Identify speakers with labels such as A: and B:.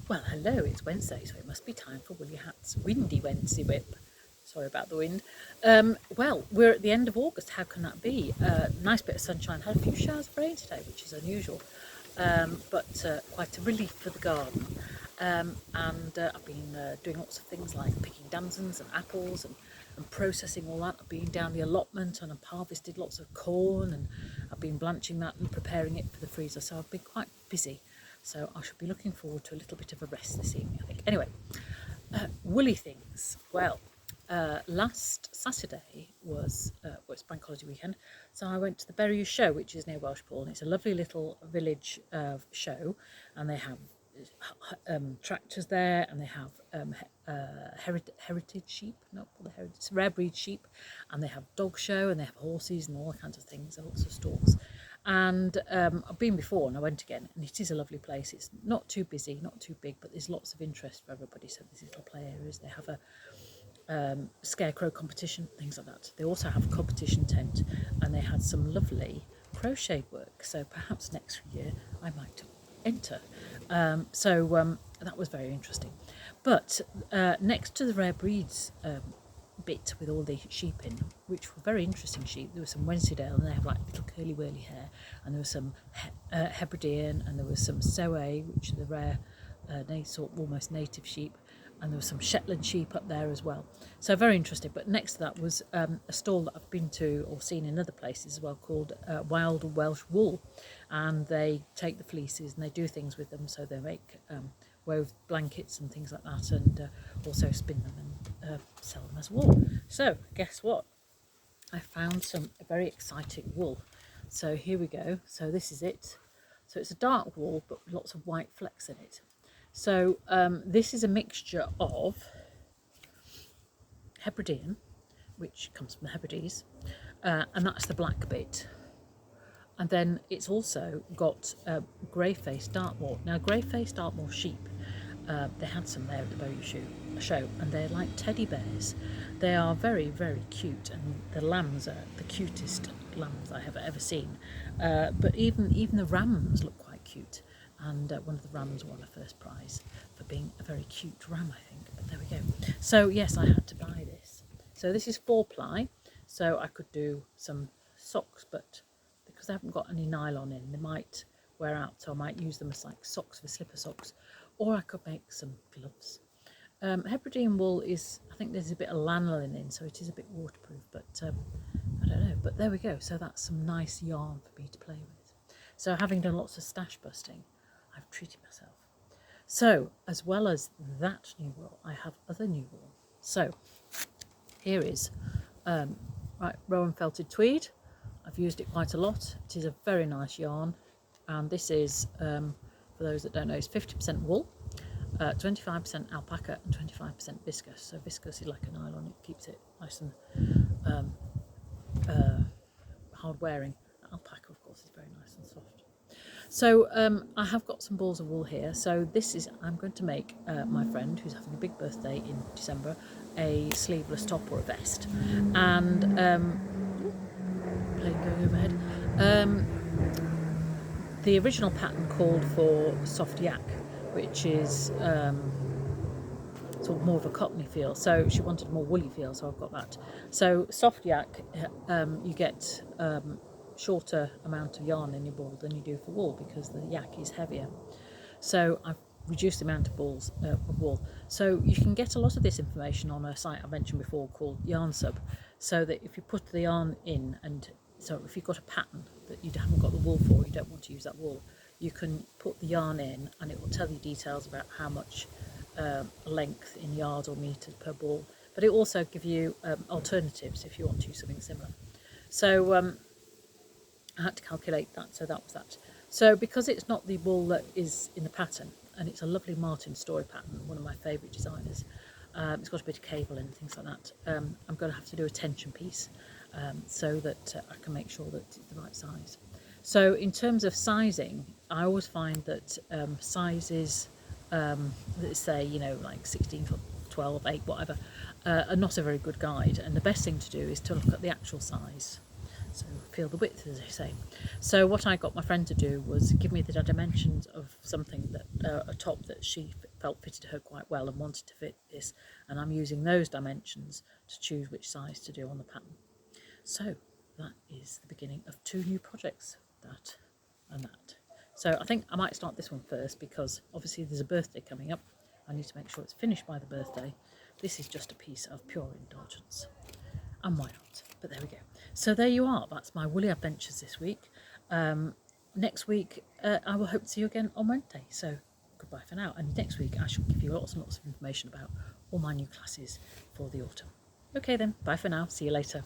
A: Well, hello, it's Wednesday, so it must be time for Woolly Hat's Windy Wednesday Whip. Sorry about the wind. Well, we're at the end of August. How can that be? Nice bit of sunshine. Had a few showers of rain today, which is unusual, but quite a relief for the garden. And I've been doing lots of things like picking damsons and apples and processing all that. I've been down the allotment and I've harvested lots of corn and I've been blanching that and preparing it for the freezer. So I've been quite busy. So I should be looking forward to a little bit of a rest this evening, I think. Anyway, woolly things. Well, last Saturday was it's bank holiday weekend, so I went to the Berry Show, which is near Welshpool, and it's a lovely little village show, and they have tractors there, and they have heritage sheep, not the heritage, rare breed sheep, and they have dog show, and they have horses and all kinds of things, lots of stalls. And I've been before and I went again, and it is a lovely place. It's not too busy, not too big, but there's lots of interest for everybody. So there's little play areas. They have a scarecrow competition, things like that. They also have a competition tent, and they had some lovely crochet work. So perhaps next year I might enter. That was very interesting. But next to the rare breeds bit with all the sheep in, which were very interesting sheep. There was some Wensleydale, and they have like little curly whirly hair, and there was some Hebridean, and there was some Soay, which are the rare almost native sheep, and there was some Shetland sheep up there as well. So very interesting. But next to that was a stall that I've been to or seen in other places as well, called Wild Welsh Wool, and they take the fleeces and they do things with them. So they make wove blankets and things like that, and also spin them and sell them as wool. So guess what? I found some very exciting wool. So here we go. So this is it. So it's a dark wool, but with lots of white flecks in it. So this is a mixture of Hebridean, which comes from the Hebrides, and that's the black bit. And then it's also got grey-faced Dartmoor. Now, grey-faced Dartmoor sheep, they had some there at the Berry Show, and they're like teddy bears. They are very, very cute, and the lambs are the cutest lambs I have ever seen. But even the rams look quite cute, and one of the rams won a first prize for being a very cute ram, I think. But there we go. So yes, I had to buy this. So this is 4-ply, so I could do some socks, but because they haven't got any nylon in, they might wear out, so I might use them as like socks for slipper socks, or I could make some gloves. Hebridean wool is, I think there's a bit of lanolin in, so it is a bit waterproof, but I don't know. But there we go. So that's some nice yarn for me to play with. So having done lots of stash busting, I've treated myself. So as well as that new wool, I have other new wool. So here is Rowan felted tweed. I've used it quite a lot. It is a very nice yarn, and this is, for those that don't know, it's 50% wool, 25% alpaca and 25% viscose. So viscose is like a nylon, it keeps it nice and hard wearing. Alpaca, of course, is very nice and soft. So I have got some balls of wool here. So this is, I'm going to make my friend, who's having a big birthday in December, a sleeveless top or a vest. And plane going overhead. The original pattern called for soft yak, which is sort of more of a cottony feel. So she wanted a more woolly feel, so I've got that. So soft yak, you get shorter amount of yarn in your ball than you do for wool because the yak is heavier. So I've reduced the amount of balls of wool. So you can get a lot of this information on a site I mentioned before called YarnSub, so that if you put the yarn in, and so if you've got a pattern that you haven't got the wool for, you don't want to use that wool, you can put the yarn in and it will tell you details about how much length in yards or meters per ball, but it will also give you alternatives if you want to use something similar. So I had to calculate that, so that was that. So because it's not the wool that is in the pattern, and it's a lovely Martin Story pattern, one of my favourite designers, it's got a bit of cable and things like that, I'm going to have to do a tension piece so that I can make sure that it's the right size. So in terms of sizing, I always find that sizes, let's say, like 16, 12, 8, whatever, are not a very good guide, and the best thing to do is to look at the actual size. So feel the width, as they say. So what I got my friend to do was give me the dimensions of something that a top that she felt fitted her quite well and wanted to fit this, and I'm using those dimensions to choose which size to do on the pattern. So that is the beginning of 2 new projects, that and that. So I think I might start this one first because obviously there's a birthday coming up. I need to make sure it's finished by the birthday. This is just a piece of pure indulgence. And why not? But there we go. So there you are. That's my woolly adventures this week. Next week, I will hope to see you again on Wednesday. So goodbye for now. And next week, I shall give you lots and lots of information about all my new classes for the autumn. Okay then, bye for now. See you later.